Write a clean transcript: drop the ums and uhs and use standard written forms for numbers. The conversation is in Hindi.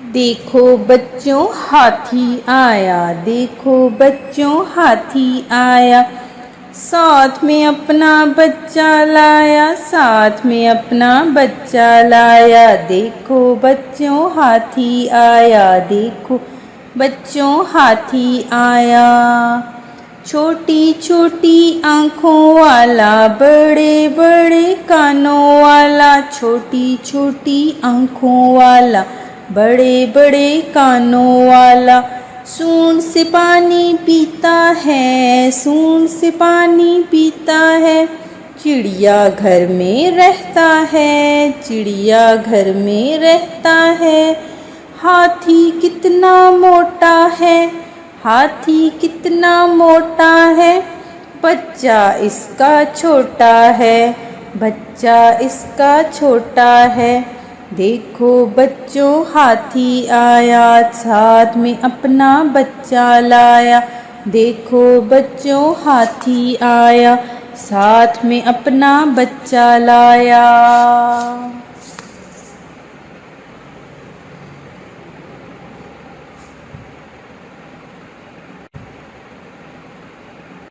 देखो बच्चों हाथी आया, देखो बच्चों हाथी आया, साथ में अपना बच्चा लाया, साथ में अपना बच्चा लाया। देखो बच्चों हाथी आया, देखो बच्चों हाथी आया। छोटी छोटी आँखों वाला, बड़े बड़े कानों वाला, छोटी छोटी आँखों वाला, बड़े बड़े कानों वाला। सूंड से पानी पीता है, सूंड से पानी पीता है। चिड़िया घर में रहता है, चिड़िया घर में रहता है। हाथी कितना मोटा है, हाथी कितना मोटा है। बच्चा इसका छोटा है, बच्चा इसका छोटा है। देखो बच्चों हाथी आया, साथ में अपना बच्चा लाया। देखो बच्चों हाथी आया, साथ में अपना बच्चा लाया।